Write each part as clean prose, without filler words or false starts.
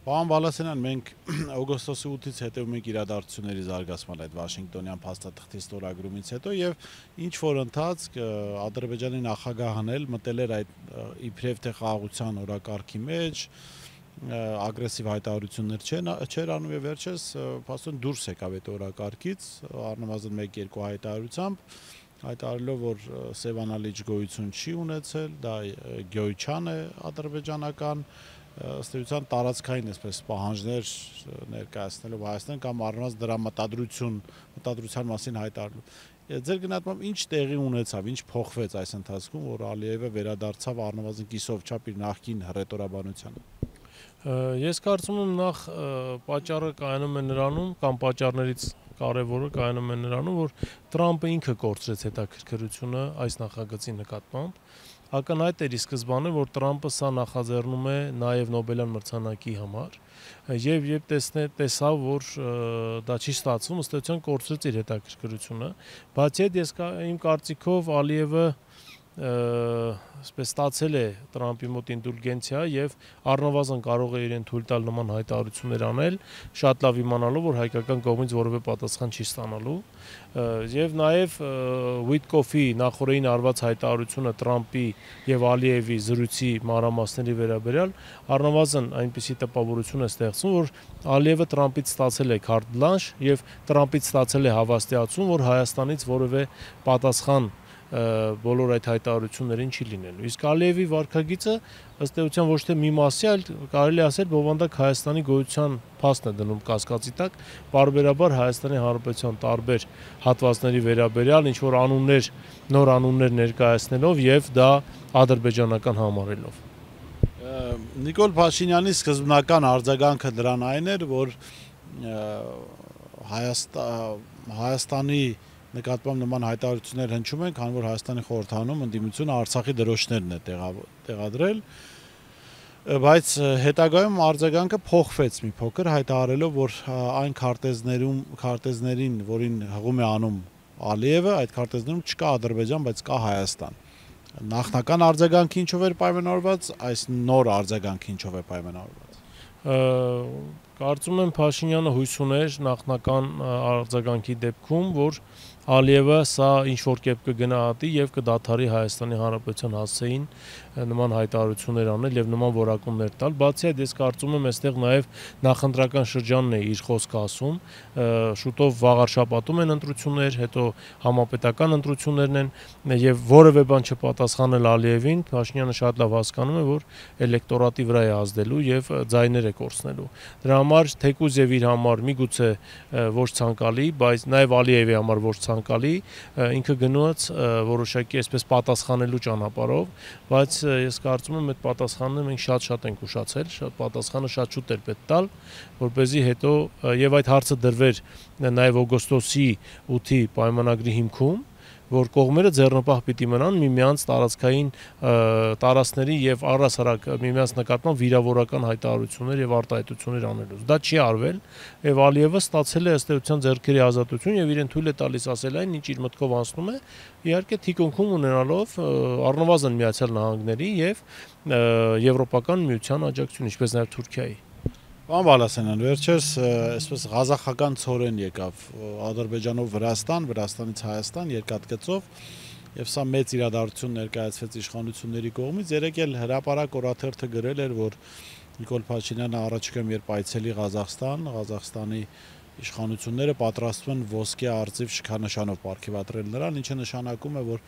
Պարոն Բալասանյան, մենք օգոստոսի 8-ից հետևում ենք իրադարձությունների զարգացման այդ Վաշինգտոնյան փաստաթղթի ստորագրումից հետո եւ ինչ որ ընթացք Ադրբեջանի նախագահն էլ մտել էր այդ իբրև թե խաղաղության օրակարգի մեջ, ագրեսիվ հայտարարություններ չէր անում եւ վերջերս փաստորեն դուրս եկավ այդ օրակարգից, առնվազն 1-2 հայտարարությամբ հայտարարելով, որ Սևանալիչ գոյություն չի ունեցել, դա գոյության է ադրբեջանական ըստ էության տարածքային այսպես պահանջներ ներկայացնելով Հայաստան կամ առնվազն դրա մտադրության մասին հայտարարելով։ Ձեր գնահատմամբ ինչ տեղի ունեցավ, ինչ փոխվեց այս ընթացքում, որ Ալիևը վերադարձավ առնվազն կիսով չափ իր նախկին հռետորաբանությանը։ Ես կարծում եմ նախ պատճառը կայանում է նրանում կամ պատճառներից կարևորը կայանում է նրանում, որ Տրամպը ինքը կորցրեց հետաքրքրությունը այս նախագծի նկատմամբ։ Ակնհայտ էր ի սկզբանե, որ Տրամպը սա նախաձեռնում է նաև Նոբելյան մրցանակի համար, եւ երբ տեսավ, որ դա չի ստացվում, ըստ էության կորցրեց իր հետաքրքրությունը, բացի այդ իմ կարծիքով Ալիևը ստացել է Տրամպի մոտ ինդուլգենցիա եւ առնվազն կարող է իրեն թույլ տալ նման հայտարարություններ անել, շատ լավ իմանալով, որ հայկական կողմից որևէ պատասխան չի ստանալու, եւ նաեւ Ուիտկոֆի նախորդին արված հայտարարությունը Տրամպի եւ Ալիևի զրույցի մանրամասների վերաբերյալ առնվազն այնպիսի տպավորություն է ստեղծում, որ Ալիևը Տրամպից ստացել է carte blanche եւ Տրամպից ստացել է հավաստիացում, որ Հայաստանից որևէ պատասխան բոլոր այդ հայտարարություններին չի լինելու։ Իսկ Ալիևի վարքագիծը ըստ էության ոչ թե մի մասի, այլ կարելի ասել բովանդակ Հայաստանի գոյության փաստն է դնում կասկածի տակ, պարբերաբար Հայաստանի Հանրապետության տարբեր հատվածների վերաբերյալ ինչ որ անուններ, նոր անուններ ներկայացնելով եւ դա ադրբեջանական համարելով։ Նիկոլ Փաշինյանի սկզբնական արձագանքը դրան այն էր, որ Հայաստանի նկատմամբ նման հայտարարություններ հնչում են, քանի որ Հայաստանի խորհրդանում ընդդիմությունը Արցախի դրոշներն է տեղադրել, բայց հետագայում արձագանքը փոխվեց մի փոքր, հայտարարելով, որ այն քարտեզներին, որին հղում է անում Ալիևը, այդ քարտեզներում չկա Ադրբեջան, բայց կա Հայաստան։ Նախնական արձագանքը ինչով էր պայմանավորված, այս նոր արձագանքը ինչով է պայմանավորված։ Կարծում եմ Փաշինյանը հույս ուներ նախնական արձագանքի դեպքում, որ Ալիևը սա ինչ-որ կերպ կգնահատի եւ կդադարի Հայաստանի Հանրապետության հասցեին նման հայտարարություններ անել եւ նման որակումներ տալ։ Բացի այդ, ես կարծում եմ, այստեղ նաեւ նախընտրական շրջանն է իր խոսքը ասում, շուտով վաղ շաբաթում են ընտրություններ, հետո համապետական ընտրություններն են եւ որևէ բան չպատասխանել Ալիևին, Փաշինյանը շատ լավ հասկանում է, որ էլեկտորատի վրա է ազդելու եւ ձայներ է կորցնելու։ Դրա համար թեկուզ եւ իր համար միգուցե ոչ ցանկալի, բայց նաեւ Ալիևի համար ոչ ցանկալի, ինքը գնաց որոշակի այսպես պատասխանելու ճանապարհով, բայց ես կարծում եմ այդ պատասխանը մենք շատ ենք ուշացել, պատասխանը շատ շուտ էր պետք տալ, որպեսզի հետո եւ այդ հարցը դրվեր նաեւ օգոստոսի 8-ի պայմանագրի հիմքում, որ կողմերը ձեռնպահ պիտի մնան միմյանց տարածքային տարածքների եւ առհասարակ միմյանց նկատմամբ վիրավորական հայտարարություններ եւ արտահայտություններ անելուց։ Դա չի արվել եւ Ալիևը ստացել է ըստ էության ձեռքերի ազատություն եւ իրեն թույլ է տալիս ասել այն, ինչ իր մտքով անցնում է, իհարկե թիկունքում ունենալով առնվազն Միացյալ Նահանգների եւ Եվրոպական միության աջակցություն, ինչպես նաեւ Թուրքիայի։ Պարոն Բալասանյան, վերջերս այսպես ղազախական ցորեն եկավ Ադրբեջանով Վրաստան, Վրաստանից Հայաստան երկաթգծով եւ սա մեծ իրադարձություն ներկայացվեց իշխանությունների կողմից։ Երեկ էլ հրապարակ օրաթերթը գրել էր, որ Նիկոլ Փաշինյանը առաջիկայում երբ այցելի Ղազախստանի իշխանությունները պատրաստվում են ոսկե արծիվ շքանշանով պարգևատրել նրան, ինչը նշանակում է, որ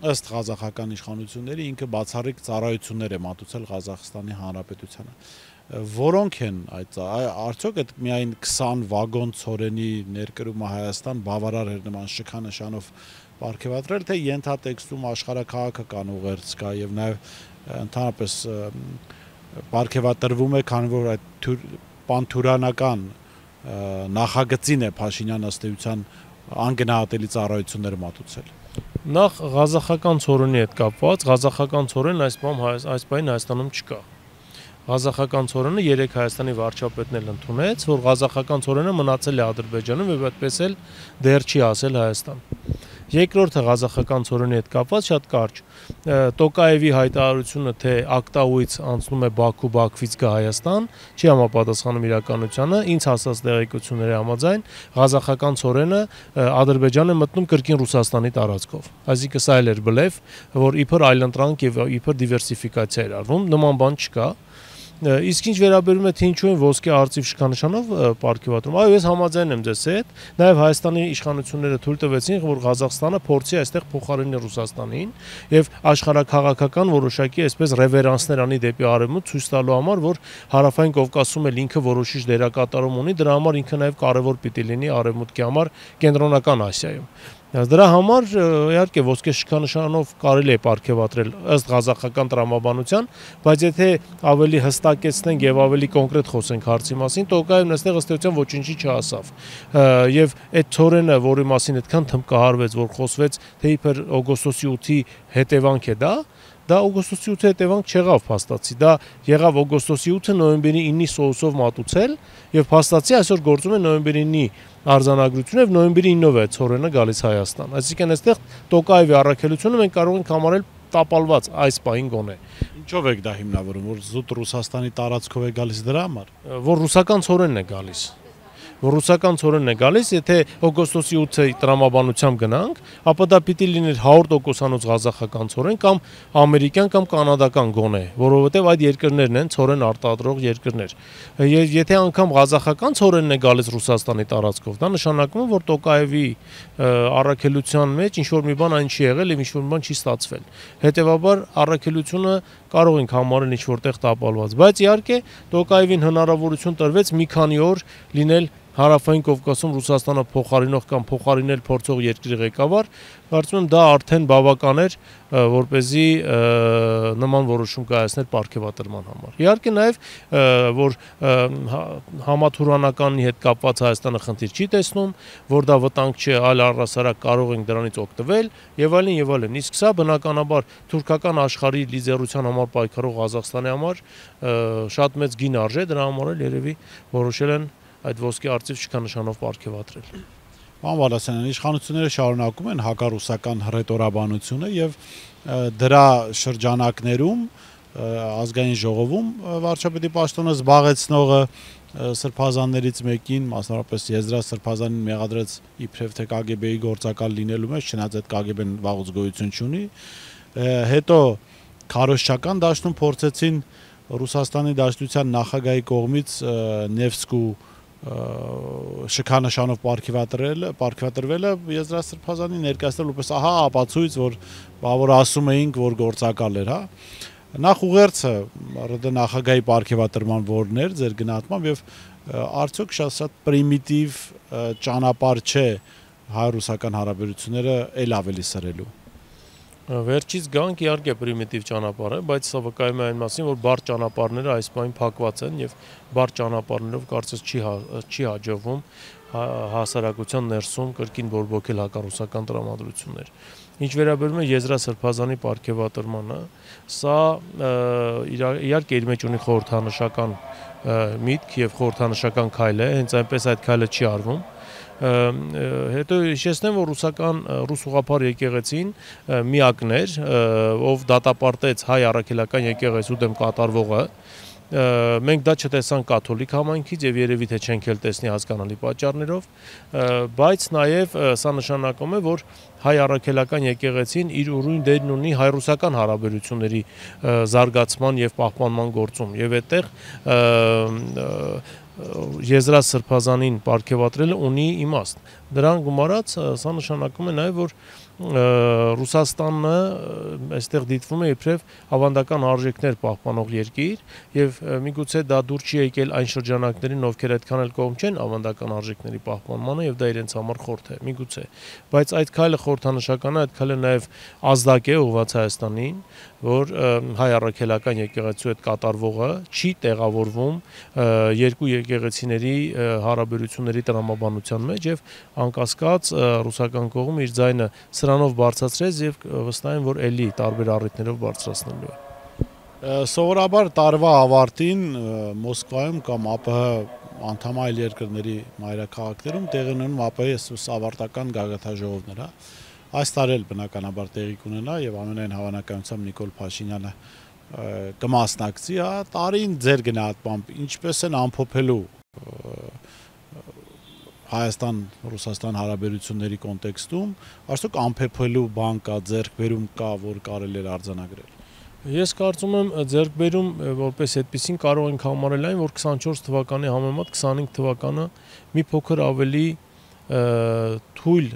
ըստ ղազախական իշխանությունների ինքը բացառիկ ծառայություններ է մատուցել Ղազախստանի Հանրապետությանը։ Որոնք են այդ արդյոք այդ միայն 20 վագոն ցորենի ներկրումը Հայաստան բավարար էր նման շքանշանով պարգևատրել, թե ենթատեքստում աշխարհաքաղաքական ուղերձ կա եւ նաեւ ընդհանրապես պարգևատրվում է, քանի որ այդ պանթուրանական նախագծին է Փաշինյանը ըստ էության անգնահատելի ծառայություններ մատուցել։ Նախ ղազախական ցորենի հետ կապված, ղազախական ցորեն այս բան Հայաստանում չկա։ Ղազախական ցորենը 3 Հայաստանի վարչապետն էլ ընդունեց, որ ղազախական ցորենը մնացել է Ադրբեջանում եւ այդպես էլ դեռ չի հասել Հայաստան։ Երկրորդը ղազախական ցորենի հետ կապված շատ կարճ։ Տոկաևի հայտարարությունը, թե Ակտաուից անցնում է Բաքու, Բաքվից գա Հայաստան, չի համապատասխանում իրականությանը։ Ինձ հասած տեղեկությունների համաձայն ղազախական ցորենը Ադրբեջան է մտնում կրկին Ռուսաստանի տարածքով։ Այսինքն սա էլ էր բլեֆ, որ իբր այլընտրանք եւ իբր դիվերսիֆիկացիա էր արվում, նման բան չկա։ Իսկ ինչ վերաբերում է թե ինչու են ոսկե արծիվ շքանշանով պարգևատրում, այո, ես համաձայն եմ ձեզ հետ, նաև Հայաստանի իշխանությունները թույլ տվեցին, որ Ղազախստանը փորձի այստեղ փոխարինել Ռուսաստանին եւ աշխարհաքաղաքական որոշակի այսպես ռևերանսներ անի դեպի արևմուտք, ցույց տալու համար, որ Հարավային Կովկասում էլ ինքը որոշիչ դերակատարում ունի, դրա համար ինքը նաև կարևոր պիտի լինի արևմուտքի համար Կենտրոնական Ասիայում։ Դրա համար իհարկե ոսկե շքանշանով կարելի է պարգևատրել ըստ ղազախական տրամաբանության, բայց եթե ավելի հստակեցնենք եւ ավելի կոնկրետ խոսենք հարցի մասին, Տոկաևն այստեղ ըստ էության ոչինչի չասավ։ Եվ այդ ցորենը, որի մասին այդքան թմկահարվեց, որ խոսվեց, թե իբր օգոստոսի 8-ի հետևանք է դա օգոստոսի 8-ի հետևանք չեղավ փաստացի, դա եղավ օգոստոսի 8-ը նոյեմբերի 9-ի սոուսով մատուցել եւ փաստացի այսօր գործում է նոյեմբերի 9-ի արձանագրությունը եւ նոյեմբերի 9-ով է ցորենը գալիս Հայաստան։ Այսինքն այստեղ Տոկաևի առաքելությունը մենք կարող ենք համարել տապալված այս պահին գոնե։ Ինչով եք դա հիմնավորում, որ զուտ Ռուսաստանի տարածքով է գալիս դրա համար, որ ռուսական ցորենն է գալիս։ Որ ռուսական ցորենն է գալիս, եթե օգոստոսի 8-ի տրամաբանությամբ գնանք, ապա դա պիտի լիներ 100%-անոց ղազախական ցորեն կամ ամերիկյան կամ կանադական գոնե, որովհետև այդ երկրներն են ցորեն արտադրող երկրներ։ Եթե անգամ ղազախական ցորենն է գալիս Ռուսաստանի տարածքով, դա նշանակում է, որ Տոկաևի առաքելության մեջ ինչ-որ մի բան այն չի եղել եւ ինչ-որ մի բան չի ստացվել։ Հետևաբար առաքելությունը կարող ենք համարել ինչ-որ տեղ տապալված, բայց իհարկե Տոկաևին հնարավորություն տրվեց մի քանի օր լինել Հարավային Կովկասում Ռուսաստանը փոխարինող կամ փոխարինել փորձող երկրի ղեկավար, կարծում եմ դա արդեն բավական էր, որպեսզի նման որոշում կայացներ պարգևատրման համար։ Իհարկե նաև որ համաթուրանականի հետ կապված Հայաստանը խնդիր չի տեսնում, որ դա վտանգ չէ, այլ առհասարակ կարող ենք դրանից օգտվել եւ այլն եւ այլն։ Իսկ սա բնականաբար թուրքական աշխարհի լիդերության համար պայքարող Ղազախստանի համար շատ մեծ գին արժե, դրա համար էլ երևի որոշել են այդ ոսկե արծիվ շքանշանով պարգևատրել։ Պարոն Բալասանյան, իշխանությունները շարունակում են հակառուսական հռետորաբանությունը եւ դրա շրջանակներում ազգային ժողովում վարչապետի պաշտոնը զբաղեցնողը սրբազաններից մեկին, մասնավորապես Եզրա Սրբազանին մեղադրեց իբրև թե KGB-ի գործակալ լինելու մեջ, չնայած այդ KGB-ն վաղուց գոյություն չունի, հետո քարոզչական դաշտում փորձեցին Ռուսաստանի Դաշնության նախագահի կողմից Նևսկու շքանշանով պարգևատրվելը Եզրա Սրբազանի ներկայացնել որպես ահա ապացույց, որ ասում էինք, որ գործակալ էր, հա։ Նախ ուղերձը ՌԴ նախագահի պարգևատրման որն էր ձեր գնահատմամբ եւ արդյոք շատ պրիմիտիվ ճանապարհ չէ հայ-ռուսական հարաբերությունները ել ավելի սրելու։ Վերջից գանք իհարկե պրիմիտիվ ճանապարհ է, բայց սա վկայում է այն մասին, որ բարդ ճանապարհները այս պահին փակված են եւ բարդ ճանապարհներով կարծես չի հաջողվում հասարակության ներսում կրկին բորբոքել հակառուսական տրամադրություններ։ Ինչ վերաբերում է Եզրա Սրբազանի պարգևատրմանը, սա իհարկե իր մեջ ունի խորհրդանշական միտք եւ խորհրդանշական քայլ է, հենց այնպես այդ քայլը չի արվում։ Հետո հիշեցնեմ, որ ռուս ուղղափառ եկեղեցին միակն էր, ով դատապարտեց հայ առաքելական եկեղեցու դեմ կատարվողը։ Մենք դա չտեսանք կաթոլիկ համայնքից եւ երևի թե չենք էլ տեսնի հասկանալի պատճառներով, բայց նաեւ սա նշանակում է, որ հայ առաքելական եկեղեցին իր ուրույն դերն ունի հայ-ռուսական հարաբերությունների զարգացման եւ պահպանման գործում եւ այդտեղ Եզրա Սրբազանին պարգևատրելը ունի իմաստ։ Դրան գումարած սա նշանակում է նաեւ, որ Ռուսաստանը այստեղ դիտվում է իբրև ավանդական արժեքներ պահպանող երկիր եւ միգուցե դա դուր չի եկել այն շրջանակներին, ովքեր այդքան էլ կողմ չեն ավանդական արժեքների պահպանմանը եւ դա իրենց համար խորթ է, միգուցե, բայց այդ քայլը խորհրդանշական է, այդ քայլը նաեւ ազդակ է ուղղված Հայաստանին, որ հայ առաքելական եկեղեցու հետ կատարվողը չի տեղավորվում երկու եկեղեցիների հարաբերությունների տրամաբանության մեջ եւ անկասկած ռուսական կողմը իր ձայնը սրանով բարձրացրեց եւ վստահ եմ, որ ելի տարբեր առիթներով բարձրացնելու է։ Սովորաբար տարվա ավարտին Մոսկվայում կամ ԱՊՀ անդամ այլ երկրների մայրաքաղաքներում տեղի ունենում ԱՊՀ ավարտական գագաթնաժողովներ, հա։ այս տարի էլ բնականաբար տեղի կունենա եւ ամենայն հավանականությամբ Նիկոլ Փաշինյանը կմասնակցի, տարին ձեր գնահատմամբ ինչպես են ամփոփելու Հայաստան-Ռուսաստան հարաբերությունների կոնտեքստում, արդյոք ամփոփելու բան կա, ձեռքբերում կա, որ կարելի է արձանագրել։ Ես կարծում եմ ձեռքբերում որպես այդպեսին կարող ենք համարել այն, որ 24 թվականի համեմատ 25 թվականը մի փոքր ավելի թույլ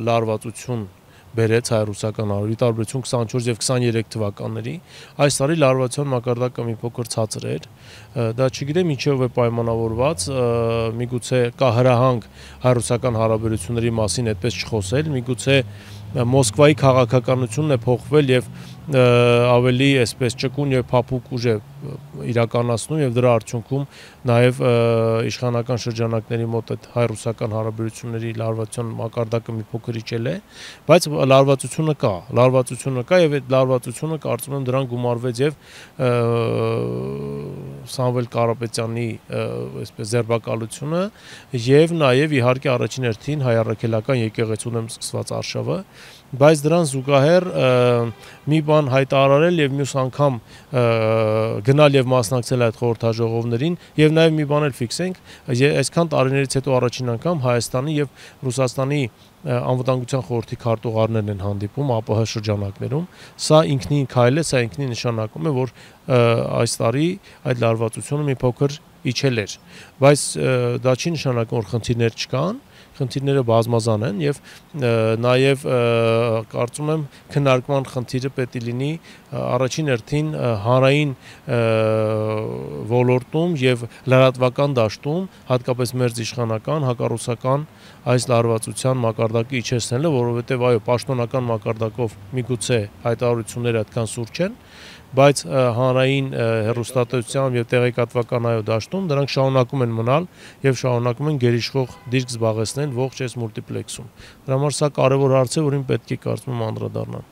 լարվածություն բերեց հայ-ռուսական հարաբերությունների տարբերություն 24 եւ 23 թվականների, այս տարի լարվածության մակարդակը մի փոքր ցածր էր, դա չգիտեմ ինչով է պայմանավորված, միգուցե կա հրահանգ հայ-ռուսական հարաբերությունների մասին այդպես չխոսել, միգուցե Մոսկվայի քաղաքականությունն է փոխվել եւ ավելի այսպես ճկուն եւ փափուկ ուժ է իրականացնում եւ դրա արդյունքում նաեւ իշխանական շրջանակների մոտ այդ հայ-ռուսական հարաբերությունների լարվածության մակարդակը մի փոքր իջել է, բայց լարվածությունը կա եւ այդ լարվածությունը կարծում եմ դրան գումարվեց եւ Սամվել Կարապետյանի այսպես ձերբակալությունը եւ նաեւ իհարկե առաջին հերթին հայ առաքելական եկեղեցու դեմ սկսված արշավը, բայց դրան զուգահեռ մի բան հայտարարել եւ մյուս անգամ գնալ եւ մասնակցել այդ խորհրդաժողովներին եւ նաեւ մի բան էլ ֆիքսենք, այսքան տարիներից հետո առաջին անգամ Հայաստանի եւ Ռուսաստանի անվտանգության խորհրդի քարտուղարներն են հանդիպում ԱՊՀ շրջանակներում, սա ինքնին քայլ է, սա ինքնին նշանակում է, որ այս տարի այդ լարվածությունը մի փոքր իջել էր, բայց դա չի նշանակում, որ խնդիրներ չկան, խնդիրները բազմազան են եւ նաեւ կարծում եմ քննարկման խնդիրը պետք է լինի առաջին հերթին հանրային ոլորտում եւ լրատվական դաշտում, հատկապես մերձիշխանական, հակառուսական այս լարվածության մակարդակը իջեցնելը, որովհետեւ այո, պաշտոնական մակարդակով միգուցե հայտարարությունները այդքան սուր չեն, բայց հանրային հեռուստատեսությամբ եւ տեղեկատվական այո դաշտում դրանք շարունակում են մնալ եւ շարունակում են գերիշխող դիրք զբաղեցնել ողջ այս մուլտիպլեքսում։ Դրա համար սա կարեւոր հարց է, որին պետք է կարծում եմ անդրադառնալ։